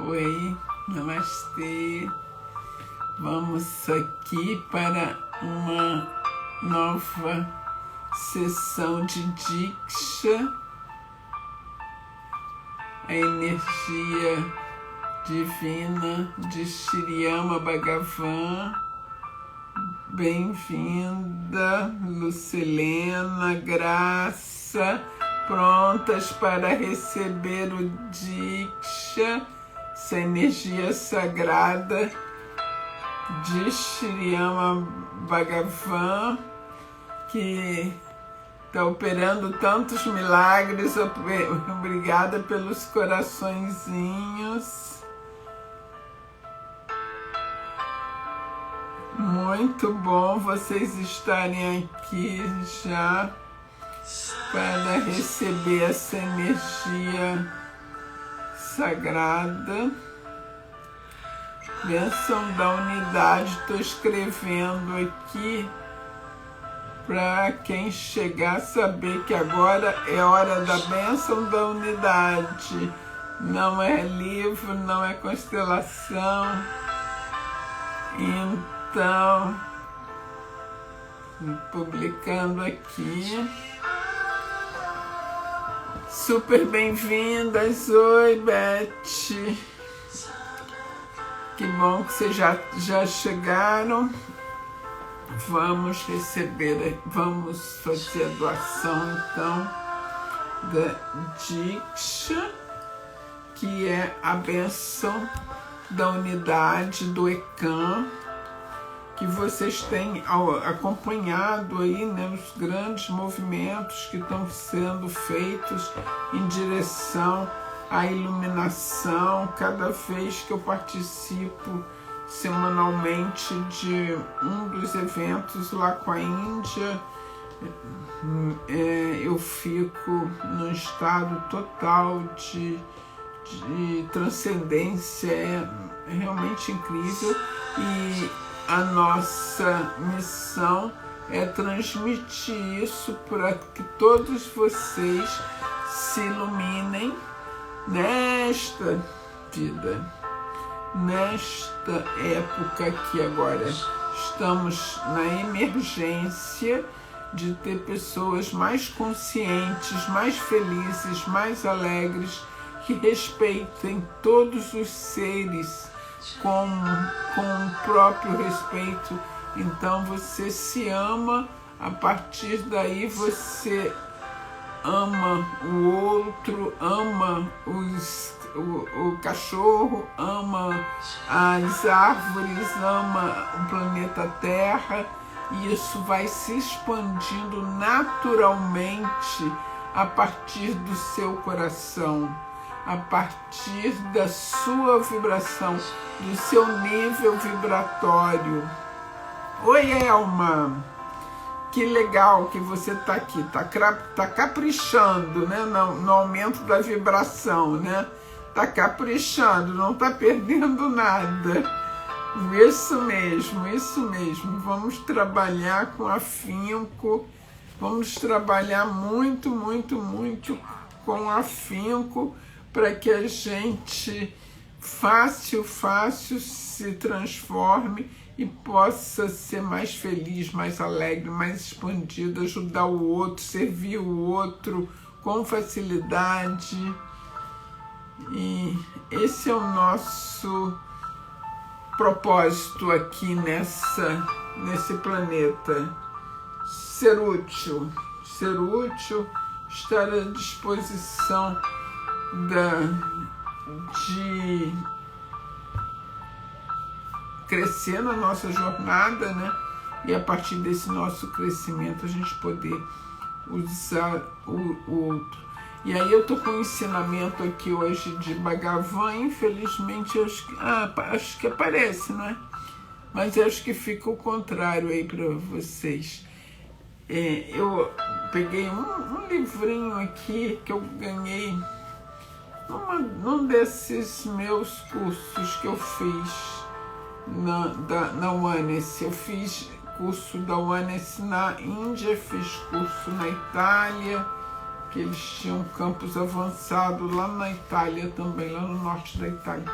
Oi, namastê. Vamos aqui para uma nova sessão de Diksha, a energia divina de Shiriyama Bhagavan. Bem-vinda, Lucilena, Graça, prontas para receber o Diksha, essa energia sagrada de Shiriyama Bhagavan, que está operando tantos milagres. Obrigada pelos coraçõezinhos. Muito bom vocês estarem aqui já para receber essa energia sagrada. Bênção da unidade. Estou escrevendo aqui para quem chegar saber que agora é hora da bênção da unidade. Não é livro, não é constelação. Então, publicando aqui. Super bem-vindas. Oi, Beth. Que bom que vocês já chegaram. Vamos receber, vamos fazer a doação, então, da Diksha, que é a bênção da unidade do ECAM, que vocês têm acompanhado aí, né, os grandes movimentos que estão sendo feitos em direção à iluminação. Cada vez que eu participo semanalmente de um dos eventos lá com a Índia, eu fico num estado total de transcendência. É realmente incrível, e a nossa missão é transmitir isso para que todos vocês se iluminem nesta vida, nesta época que agora estamos na emergência de ter pessoas mais conscientes, mais felizes, mais alegres, que respeitem todos os seres com o próprio respeito. Então você se ama, a partir daí você ama o outro, ama o cachorro, ama as árvores, ama o planeta Terra, e isso vai se expandindo naturalmente a partir do seu coração, a partir da sua vibração, do seu nível vibratório. Oi, Elma! Que legal que você está aqui, tá caprichando, né, no aumento da vibração, né? Tá caprichando, não tá perdendo nada. Isso mesmo, isso mesmo. Vamos trabalhar com afinco, vamos trabalhar muito, muito, muito com afinco, para que a gente fácil se transforme e possa ser mais feliz, mais alegre, mais expandido, ajudar o outro, servir o outro com facilidade. E esse é o nosso propósito aqui nesse planeta. Ser útil, estar à disposição de crescer na nossa jornada, né? E a partir desse nosso crescimento a gente poder usar o outro. E aí eu tô com um ensinamento aqui hoje de Bhagavan. Infelizmente acho que aparece, não é? Mas eu acho que fica o contrário aí para vocês. Eu peguei um livrinho aqui que eu ganhei num desses meus cursos que eu fiz na Oneness. Eu fiz curso da Oneness na Índia, fiz curso na Itália, porque eles tinham um campus avançado lá na Itália também, lá no norte da Itália.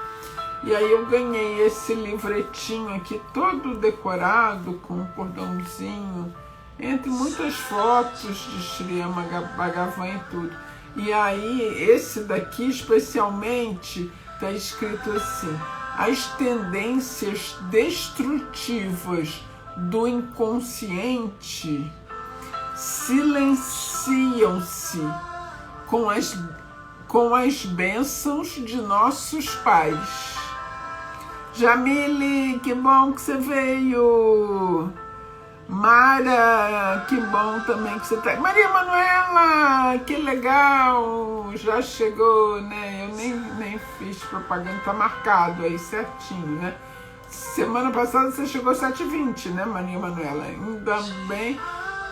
E aí eu ganhei esse livretinho aqui, todo decorado, com um cordãozinho, entre muitas fotos de Srimad Bhagavatam e tudo. E aí, esse daqui, especialmente, está escrito assim: as tendências destrutivas do inconsciente silenciam-se com as bênçãos de nossos pais. Jamile, que bom que você veio. Mara, que bom também que você tá. Maria Manuela, que legal, já chegou, né? Eu nem fiz propaganda, tá marcado aí certinho, né? Semana passada você chegou às 7h20, né, Maria Manuela? Ainda bem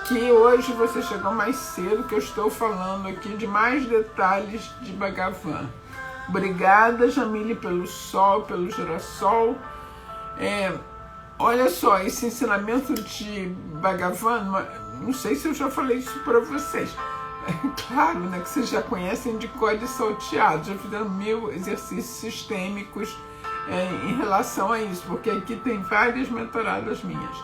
que hoje você chegou mais cedo, que eu estou falando aqui de mais detalhes de Bhagavan. Obrigada, Jamile, pelo sol, pelo girassol. Olha só, esse ensinamento de Bhagavan, não sei se eu já falei isso para vocês. Claro, né, que vocês já conhecem de cor e salteado, já fizeram 1000 exercícios sistêmicos em relação a isso, porque aqui tem várias mentoradas minhas.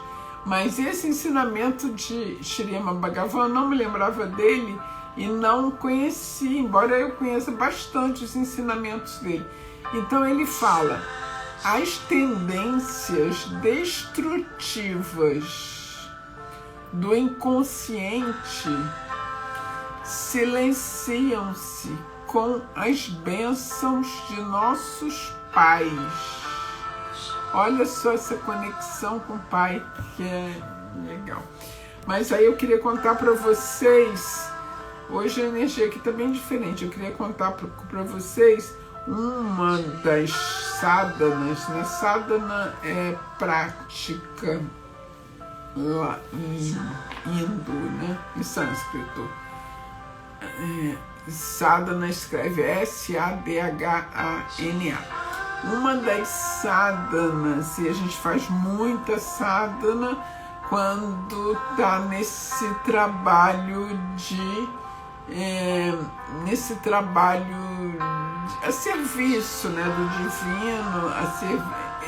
Mas esse ensinamento de Srimad Bhagavan, eu não me lembrava dele e não conheci, embora eu conheça bastante os ensinamentos dele. Então ele fala: as tendências destrutivas do inconsciente silenciam-se com as bênçãos de nossos pais. Olha só essa conexão com o pai, que é legal. Mas aí eu queria contar para vocês, hoje a energia aqui está bem diferente, eu queria contar para vocês uma das sadhanas, né? Sadhana é prática lá em Hindu, né? Em sânscrito. Sadhana escreve S-A-D-H-A-N-A. Uma das sadhanas, e a gente faz muita sadhana quando está nesse trabalho a serviço, né, do divino.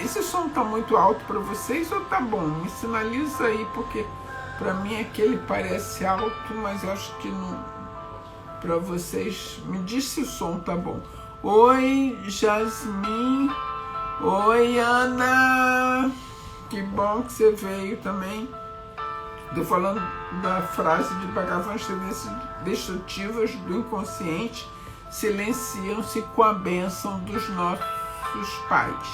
Esse som tá muito alto para vocês ou tá bom? Me sinaliza aí, porque para mim aquele parece alto, mas eu acho que não. Para vocês, me diz se o som tá bom. Oi, Jasmine. Oi, Ana. Que bom que você veio também. Estou falando da frase de Bhagavan: as tendências destrutivas do inconsciente silenciam-se com a bênção dos nossos pais.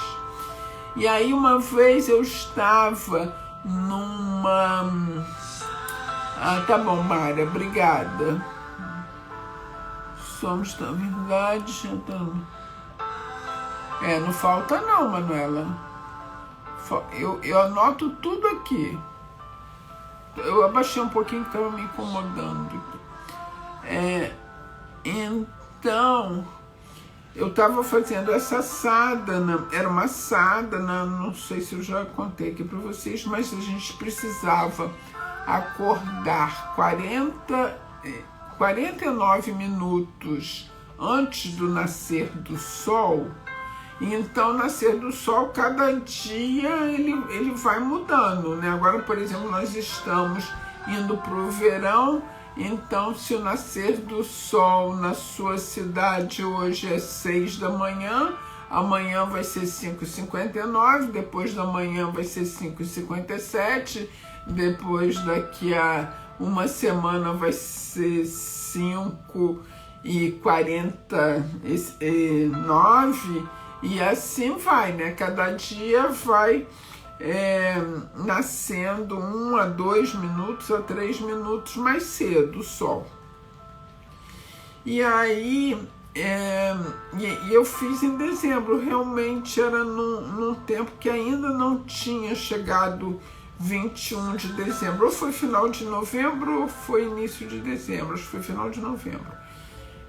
E aí uma vez eu estava numa... tá bom, Mara, obrigada. Somos tão verdade. Não falta não, Manuela. Eu anoto tudo aqui. Eu abaixei um pouquinho que estava me incomodando. Então, eu estava fazendo essa sadhana. Era uma sadhana, não sei se eu já contei aqui para vocês, mas a gente precisava acordar 49 minutos antes do nascer do sol. Então, nascer do sol, cada dia ele vai mudando, né? Agora, por exemplo, nós estamos indo para o verão. Então, se o nascer do sol na sua cidade hoje é 6 da manhã, amanhã vai ser 5h59, depois da manhã vai ser 5h57, depois daqui a uma semana vai ser 5h49, e assim vai, né? Cada dia vai nascendo 1 a 2 minutos a 3 minutos mais cedo o sol. E aí eu fiz em dezembro, realmente era num tempo que ainda não tinha chegado 21 de dezembro, ou foi final de novembro ou foi início de dezembro, acho que foi final de novembro.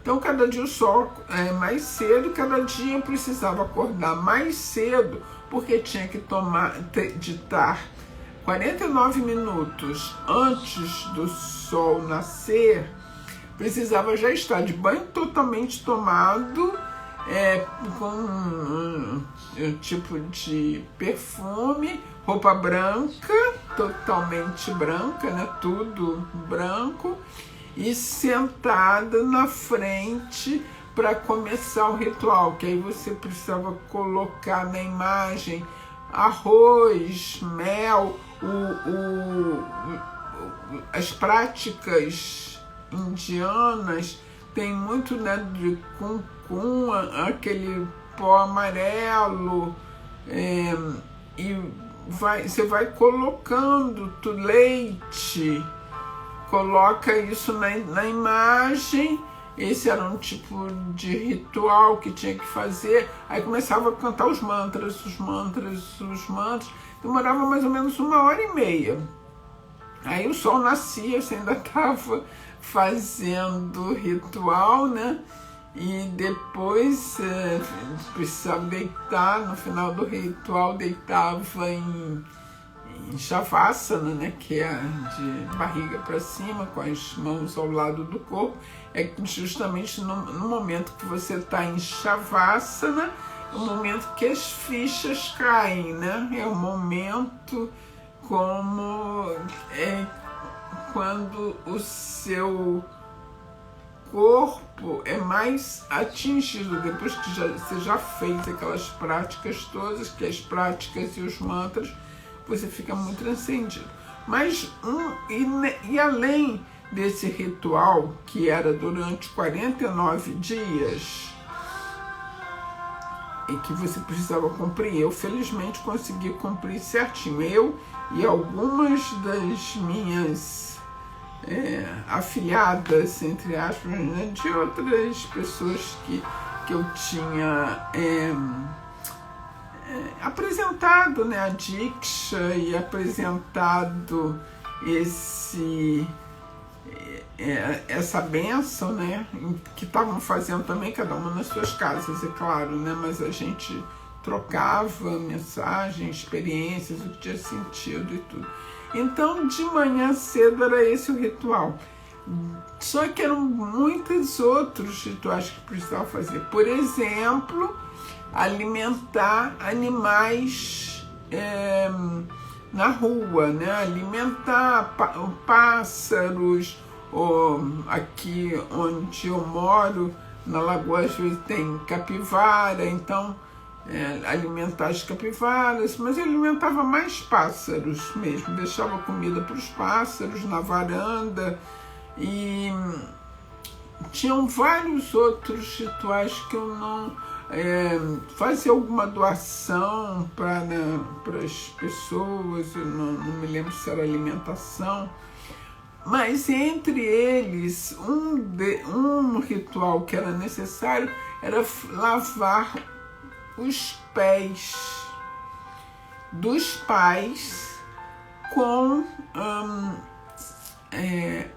Então, cada dia o sol mais cedo, cada dia eu precisava acordar mais cedo, porque tinha que estar 49 minutos antes do sol nascer, precisava já estar de banho totalmente tomado, com um tipo de perfume, roupa branca, totalmente branca, né? Tudo branco, e sentada na frente para começar o ritual, que aí você precisava colocar na imagem arroz, mel, as práticas indianas tem muito, né, de cuncum, aquele pó amarelo, e você vai colocando leite, coloca isso na imagem. Esse era um tipo de ritual que tinha que fazer. Aí começava a cantar os mantras. Demorava mais ou menos 1h30. Aí o sol nascia, você ainda estava fazendo o ritual, né? E depois precisava deitar. No final do ritual deitava em Shavasana, né, que é de barriga para cima, com as mãos ao lado do corpo. É justamente no momento que você está em Shavasana, é o momento que as fichas caem, né? É o momento como quando o seu corpo é mais atingido, depois que você já fez aquelas práticas todas, que as práticas e os mantras, você fica muito transcendido. Mas e além desse ritual, que era durante 49 dias, e que você precisava cumprir, eu felizmente consegui cumprir certinho, eu e algumas das minhas afiliadas, entre aspas, né, de outras pessoas que eu tinha apresentado, né, a Diksha, e apresentado essa bênção, né, que estavam fazendo também, cada uma nas suas casas, é claro, né, mas a gente trocava mensagens, experiências, o que tinha sentido e tudo. Então, de manhã cedo era esse o ritual. Só que eram muitos outros rituais que precisava fazer. Por exemplo, alimentar animais na rua, né? Alimentar pássaros. Aqui onde eu moro, na Lagoa, às vezes tem capivara, então alimentar as capivaras, mas eu alimentava mais pássaros mesmo, deixava comida para os pássaros na varanda, e tinham vários outros rituais que eu não fazia alguma doação para as pessoas, eu não me lembro se era alimentação, mas entre eles um ritual que era necessário era lavar os pés dos pais com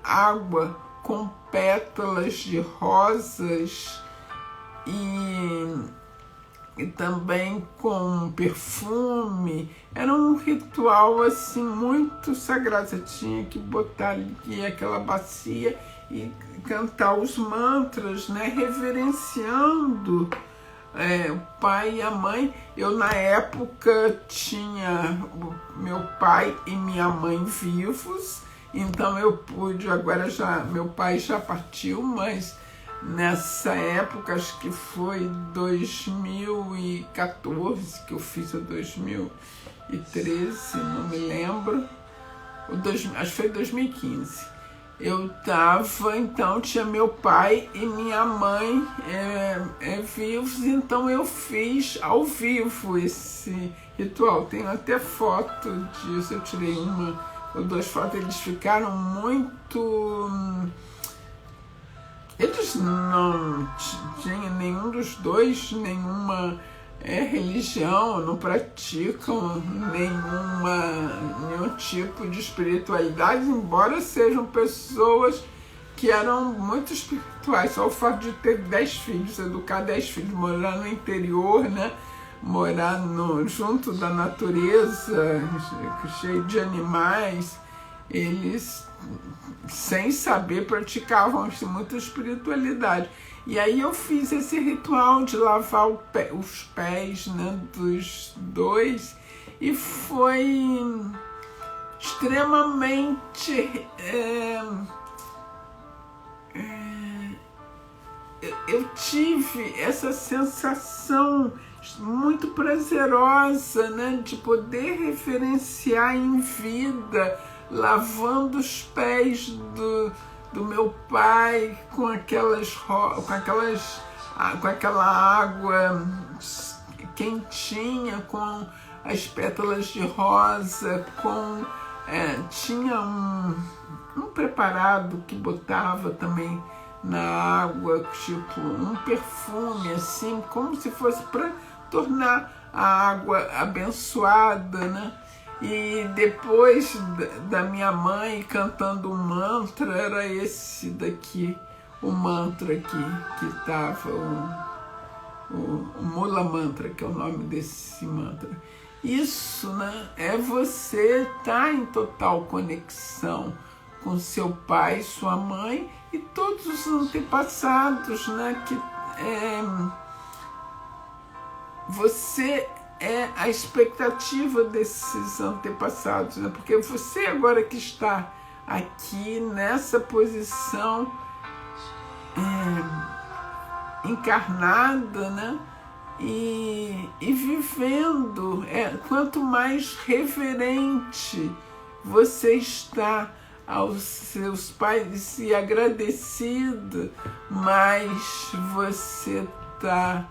água com pétalas de rosas e também com perfume. Era um ritual assim muito sagrado. Você tinha que botar ali aquela bacia e cantar os mantras, né, reverenciando o pai e a mãe. Eu na época tinha meu pai e minha mãe vivos, então eu pude, agora meu pai já partiu, mas nessa época, acho que foi 2014 que eu fiz, ou 2013, não me lembro, acho que foi 2015. Eu tava, então tinha meu pai e minha mãe vivos, então eu fiz ao vivo esse ritual. Tenho até foto disso, eu tirei uma ou duas fotos, eles ficaram muito... Eles não tinham, nenhum dos dois, nenhuma religião, não praticam nenhum tipo de espiritualidade, embora sejam pessoas que eram muito espirituais. Só o fato de ter 10 filhos, educar 10 filhos, morar no interior, né? Morar junto da natureza, cheio de animais, eles, sem saber, praticavam muita espiritualidade. E aí eu fiz esse ritual de lavar os pés, né, dos dois, e foi extremamente... eu tive essa sensação muito prazerosa, né, de poder referenciar em vida, lavando os pés do meu pai com aquela água quentinha, com as pétalas de rosa, tinha um preparado que botava também na água, tipo um perfume, assim, como se fosse para tornar a água abençoada, né? E depois da minha mãe cantando um mantra, era esse daqui, o mantra que estava, o Mula Mantra, que é o nome desse mantra. Isso, né, é você estar em total conexão com seu pai, sua mãe e todos os antepassados, né, que você é a expectativa desses antepassados, né? Porque você agora que está aqui nessa posição encarnada, né? E vivendo, quanto mais reverente você está aos seus pais e agradecido, mais você está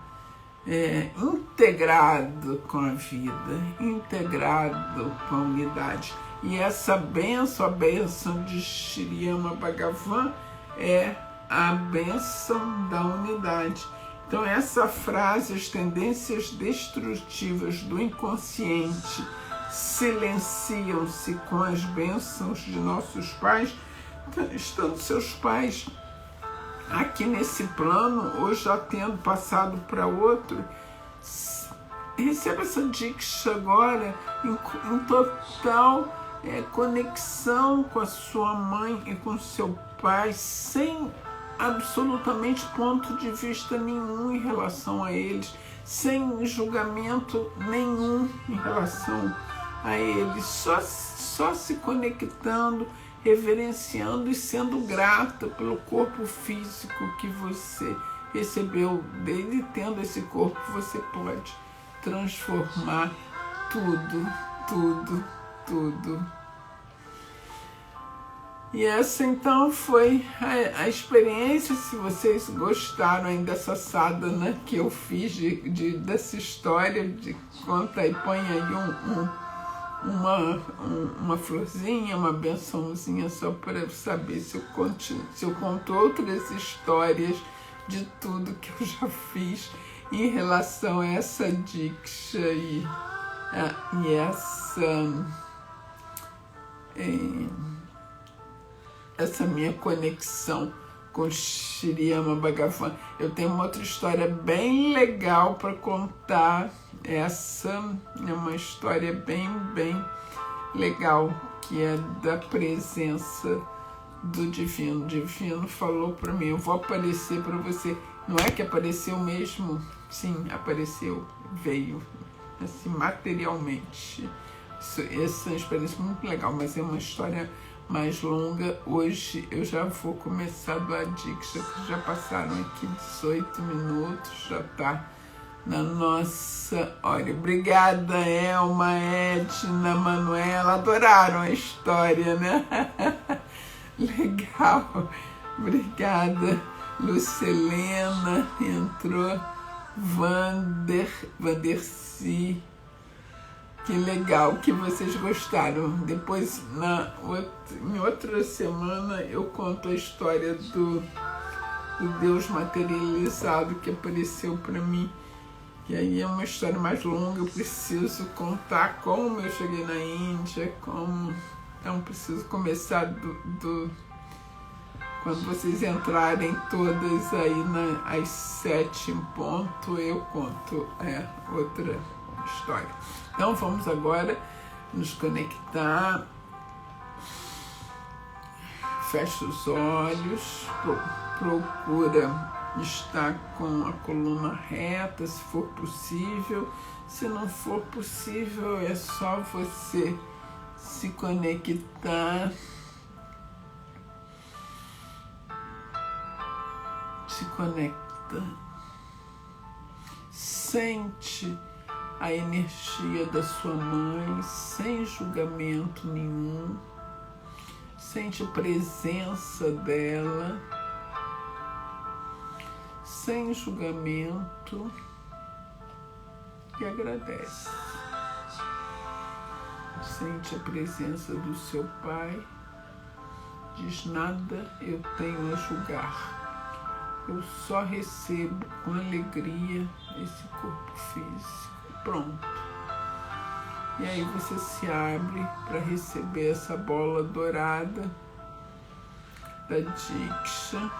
integrado com a vida, integrado com a unidade. E essa bênção, a bênção de Shri Ama Bhagavan, é a bênção da unidade. Então essa frase, as tendências destrutivas do inconsciente silenciam-se com as bênçãos de nossos pais, estando seus pais aqui nesse plano, ou já tendo passado para outro, receba essa diksha agora em total conexão com a sua mãe e com seu pai, sem absolutamente ponto de vista nenhum em relação a eles, sem julgamento nenhum em relação a eles, só se conectando, reverenciando e sendo grata pelo corpo físico que você recebeu dele. Tendo esse corpo, você pode transformar tudo, tudo, tudo. E essa então foi a experiência. Se vocês gostaram aí dessa sadhana que eu fiz dessa história, de conta e põe aí uma florzinha, uma bençãozinha, só para saber se eu conto outras histórias de tudo que eu já fiz em relação a essa diksha e essa minha conexão com Shri Ama Bhagavan. Eu tenho uma outra história bem legal para contar. Essa é uma história bem legal, que é da presença do Divino. O Divino falou para mim: eu vou aparecer para você. Não é que apareceu mesmo? Sim, apareceu, veio, assim, materialmente. Essa é uma experiência muito legal, mas é uma história mais longa. Hoje eu já vou começar do Adiksha, que já passaram aqui 18 minutos, já está na nossa hora. Obrigada, Elma, Edna, Manuela, adoraram a história, né? Legal, obrigada. Lucelena entrou, Vanderci. Que legal que vocês gostaram. Depois, em outra semana, eu conto a história do Deus materializado que apareceu para mim. E aí é uma história mais longa, eu preciso contar como eu cheguei na Índia, Então, preciso começar quando vocês entrarem todas aí às 7 em ponto, eu conto outra história. Então vamos agora nos conectar Fecha os olhos, procura estar com a coluna reta, se for possível. Se não for possível, é só você se conectar, se conecta, sente a energia da sua mãe sem julgamento nenhum, sente a presença dela sem julgamento e agradece. Sente a presença do seu pai, diz: nada eu tenho a julgar, eu só recebo com alegria esse corpo físico. Pronto. E aí você se abre para receber essa bola dourada da Diksha.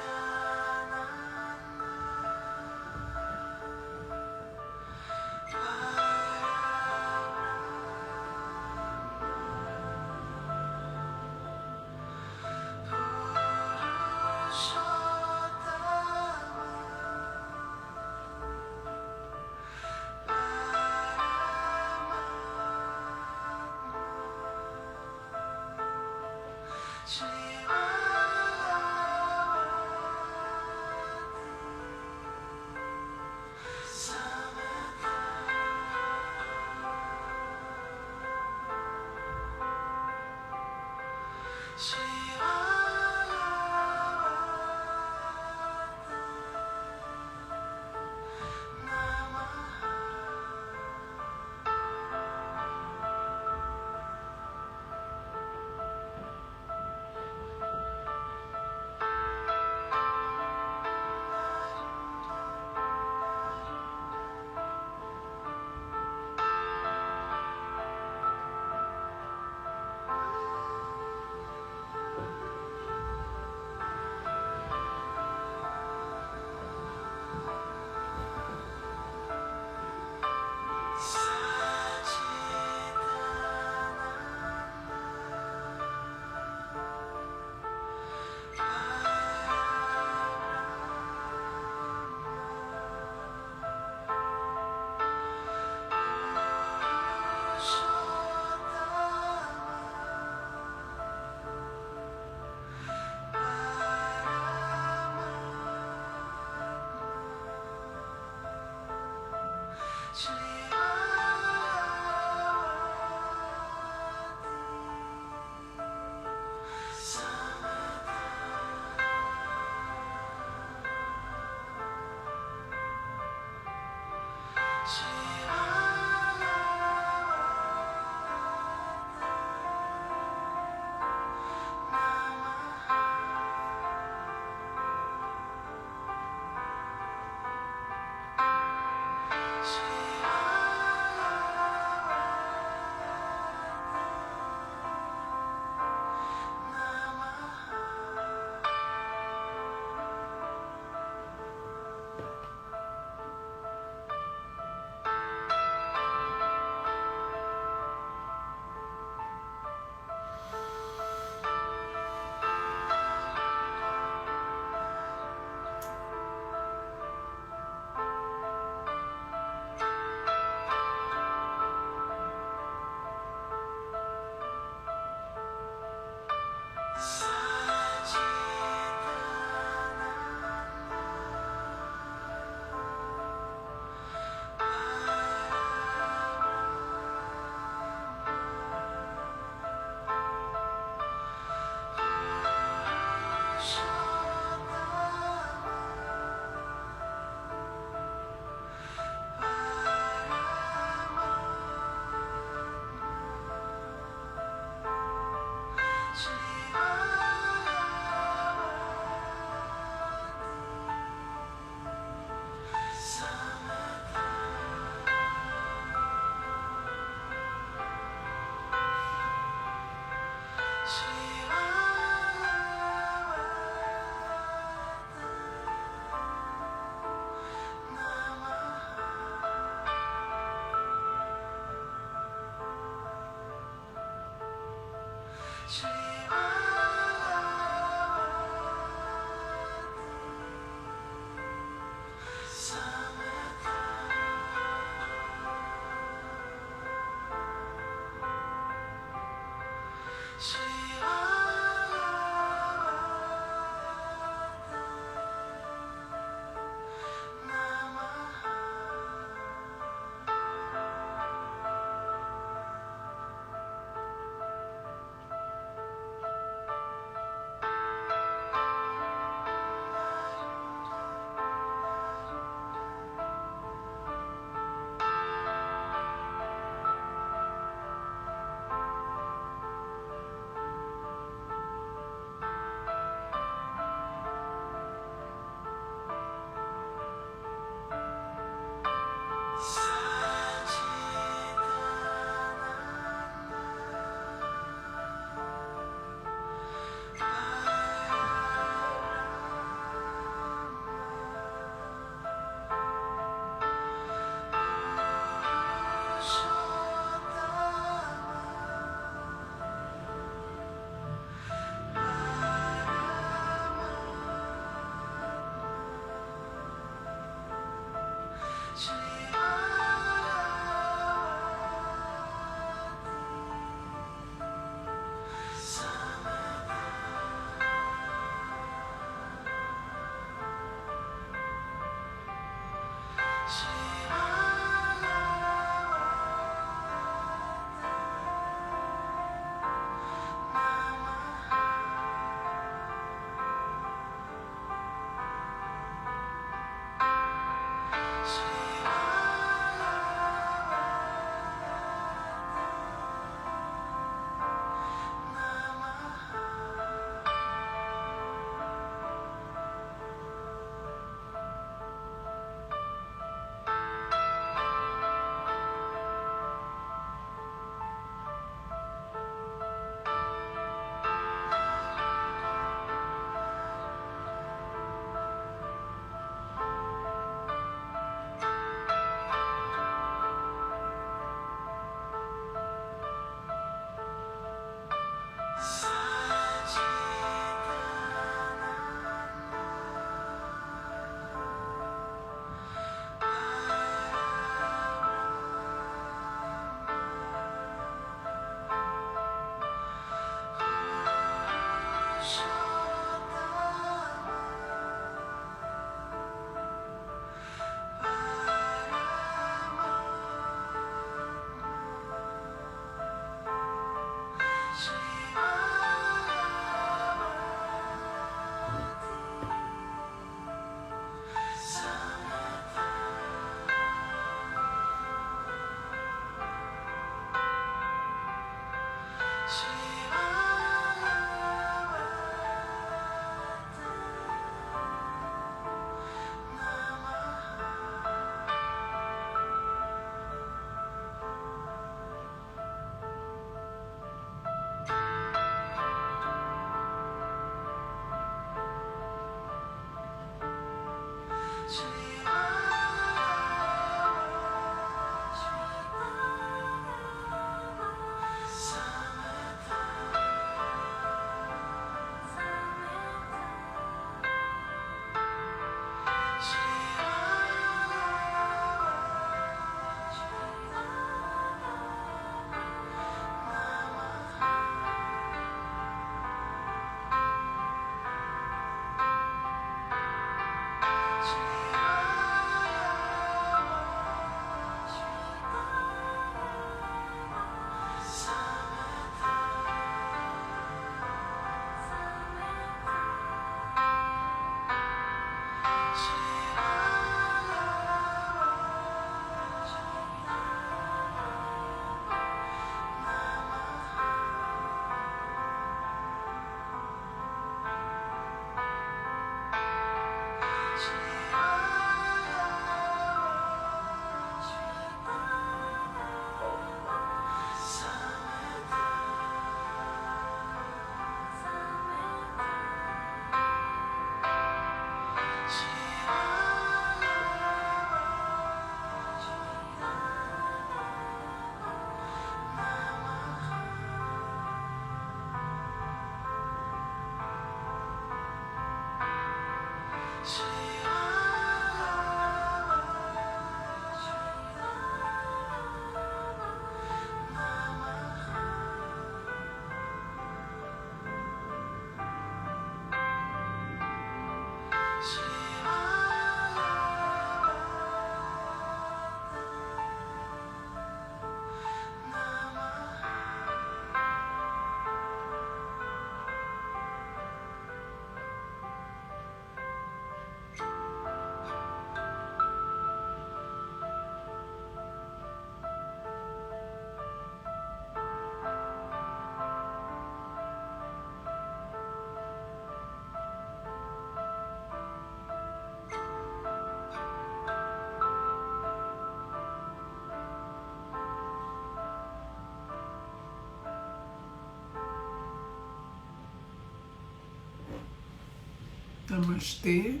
Namastê.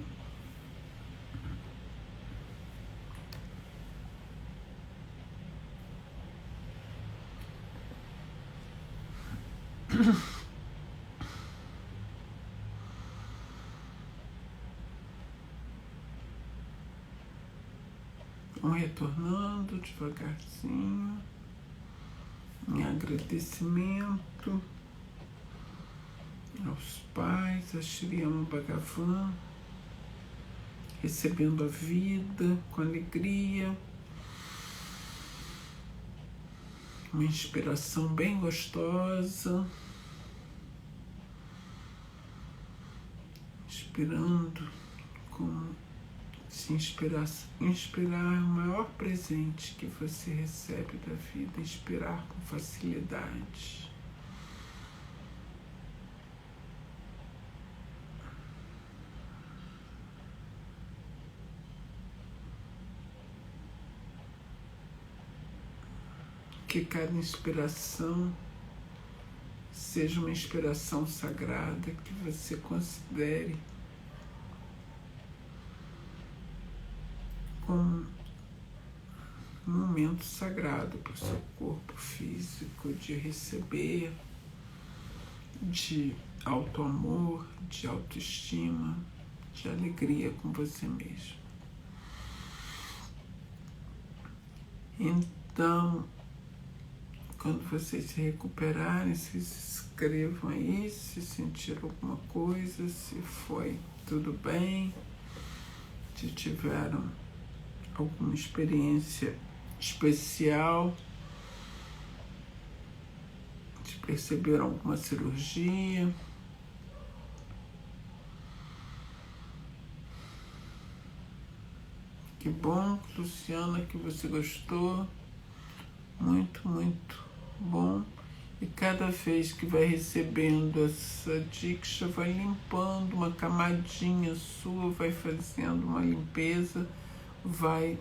Vamos retornando devagarzinho, em agradecimento aos pais, a Shri Ama Bhagavan, recebendo a vida com alegria, uma inspiração bem gostosa, inspirando como se inspirar o maior presente que você recebe da vida, inspirar com facilidade. Que cada inspiração seja uma inspiração sagrada que você considere como um momento sagrado para o seu corpo físico, de receber, de auto-amor, de autoestima, de alegria com você mesmo. Então, quando vocês se recuperarem, se escrevam aí, se sentiram alguma coisa, se foi tudo bem, se tiveram alguma experiência especial, se perceberam alguma cirurgia. Que bom, Luciana, que você gostou. Muito, muito bom. E cada vez que vai recebendo essa diksha, vai limpando uma camadinha sua, vai fazendo uma limpeza, vai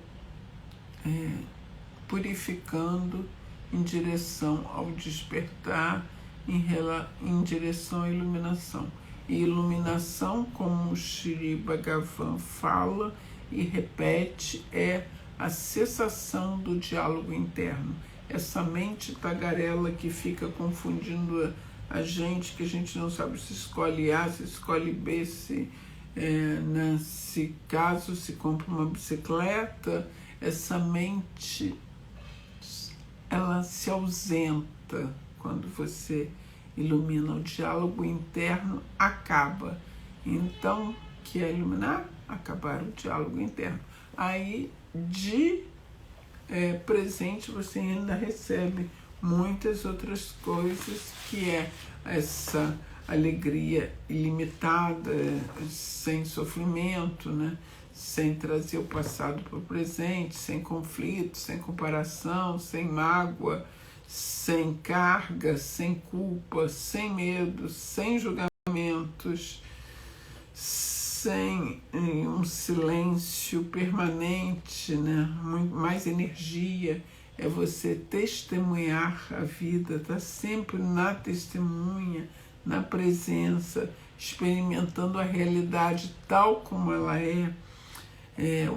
purificando em direção ao despertar, em direção à iluminação. E iluminação, como o Shri Bhagavan fala, e repete, é a cessação do diálogo interno. Essa mente tagarela que fica confundindo a gente, que a gente não sabe se escolhe A, se escolhe B, se caso se compra uma bicicleta, essa mente ela se ausenta quando você ilumina. O diálogo interno acaba. Então, que é iluminar? Acabar o diálogo interno. Aí, de presente, você ainda recebe muitas outras coisas, que é essa alegria ilimitada, sem sofrimento, né? Sem trazer o passado para o presente, sem conflito, sem comparação, sem mágoa, sem carga, sem culpa, sem medo, sem julgamentos, sem um silêncio permanente, né? Mais energia. É você testemunhar a vida, estar sempre na testemunha, na presença, experimentando a realidade tal como ela é.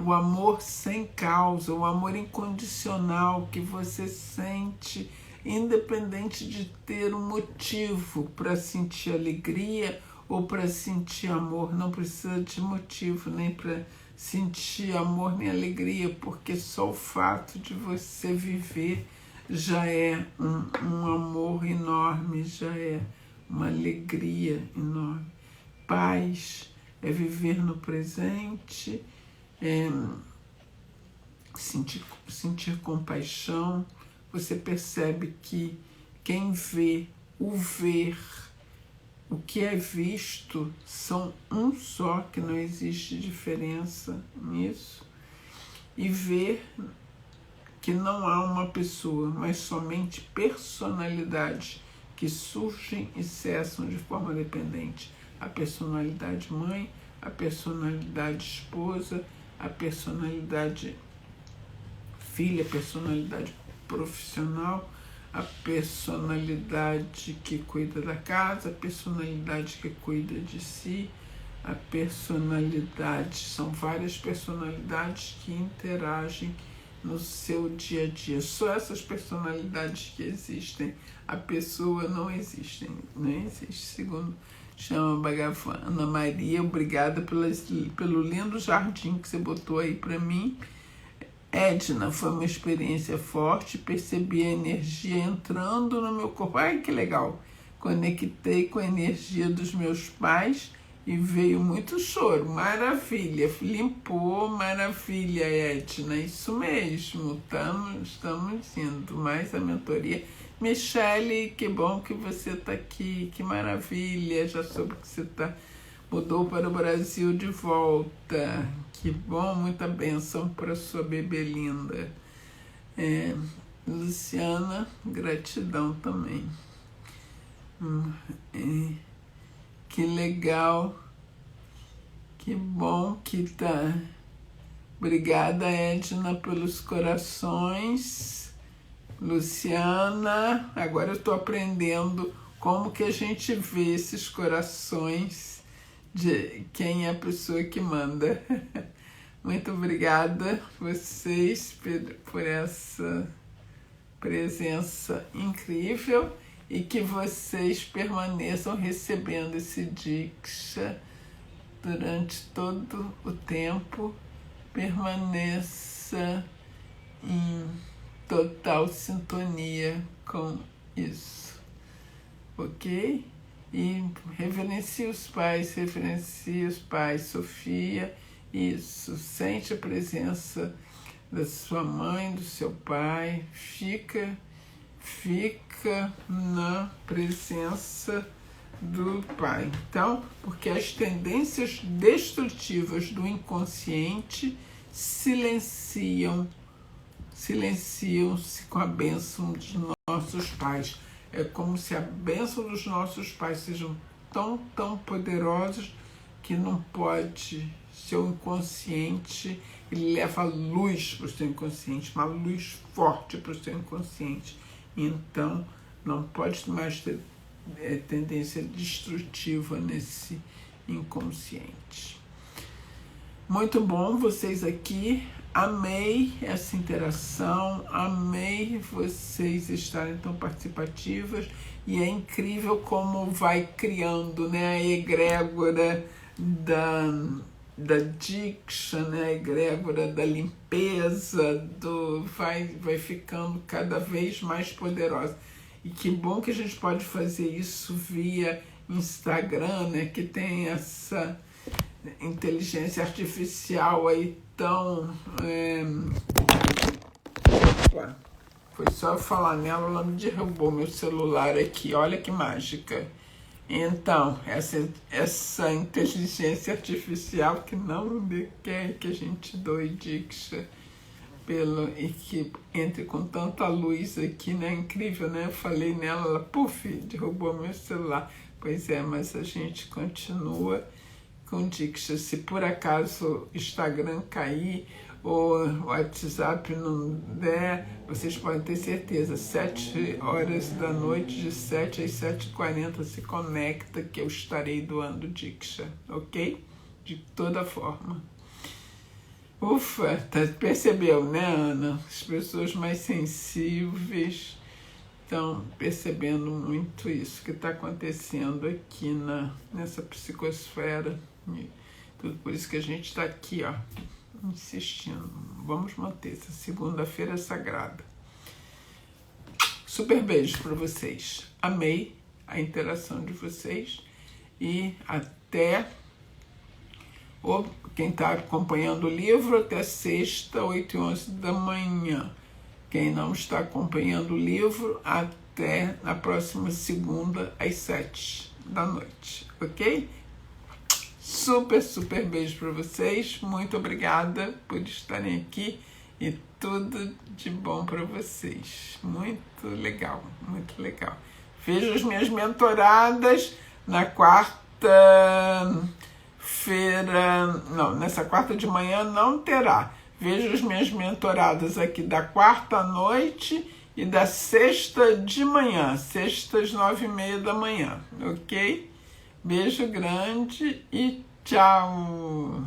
O amor sem causa, o amor incondicional que você sente, independente de ter um motivo para sentir alegria ou para sentir amor. Não precisa de motivo nem para sentir amor nem alegria, porque só o fato de você viver já é um amor enorme, já é uma alegria enorme. Paz é viver no presente, sentir compaixão. Você percebe que quem vê, o ver, o que é visto são um só, que não existe diferença nisso. E ver que não há uma pessoa, mas somente personalidades que surgem e cessam de forma dependente. A personalidade mãe, a personalidade esposa, a personalidade filha, a personalidade profissional, a personalidade que cuida da casa, a personalidade que cuida de si, a personalidade, são várias personalidades que interagem no seu dia a dia. Só essas personalidades que existem, a pessoa não existe, segundo chama Bhagavan. Ana Maria, obrigada pelo lindo jardim que você botou aí para mim. Edna, foi uma experiência forte, percebi a energia entrando no meu corpo. Ai, que legal! Conectei com a energia dos meus pais e veio muito choro. Maravilha! Limpou, maravilha, Edna. Isso mesmo, estamos indo. Mais a mentoria. Michele, que bom que você está aqui, que maravilha. Já soube que você mudou para o Brasil de volta. Que bom, muita bênção para sua bebê linda. Luciana, gratidão também. Que legal, que bom que tá. Obrigada, Edna, pelos corações. Luciana, agora eu estou aprendendo como que a gente vê esses corações de quem é a pessoa que manda. Muito obrigada vocês por essa presença incrível e que vocês permaneçam recebendo esse Diksha durante todo o tempo. Permaneça em total sintonia com isso, ok? E reverencie os pais, Sofia, isso, sente a presença da sua mãe, do seu pai, fica na presença do pai. Então, porque as tendências destrutivas do inconsciente silenciam-se com a bênção dos nossos pais. É como se a bênção dos nossos pais sejam tão poderosos que não pode seu inconsciente, ele leva luz para o seu inconsciente, uma luz forte para o seu inconsciente. Então, não pode mais ter tendência destrutiva nesse inconsciente. Muito bom vocês aqui. Amei essa interação, amei vocês estarem tão participativas e é incrível como vai criando, né, a egrégora da Diksha, né, a egrégora da limpeza, vai ficando cada vez mais poderosa. E que bom que a gente pode fazer isso via Instagram, né, que tem essa inteligência artificial aí tão... Opa, foi só eu falar nela, ela me derrubou meu celular aqui, olha que mágica. Então, essa inteligência artificial que não quer que a gente doe Diksha e que entre com tanta luz aqui, né? Incrível, né? Eu falei nela, ela, puf, derrubou meu celular. Pois é, mas a gente continua com Diksha. Se por acaso o Instagram cair ou o WhatsApp não der, vocês podem ter certeza, 7 horas da noite, de 7 às 7h40, se conecta que eu estarei doando Diksha, ok? De toda forma. Ufa, percebeu, né, Ana? As pessoas mais sensíveis estão percebendo muito isso que está acontecendo aqui nessa psicosfera. Tudo por isso que a gente está aqui, ó, insistindo. Vamos manter essa segunda-feira sagrada. Super beijo para vocês. Amei a interação de vocês e até quem está acompanhando o livro até sexta, 8h11 da manhã. Quem não está acompanhando o livro até na próxima segunda às 7 da noite, ok? Super, super beijo para vocês. Muito obrigada por estarem aqui e tudo de bom para vocês. Muito legal, muito legal. Vejo as minhas mentoradas na nessa quarta de manhã não terá. Vejo as minhas mentoradas aqui da quarta à noite e da sexta de manhã, sextas 9h30 da manhã, ok? Beijo grande e tchau!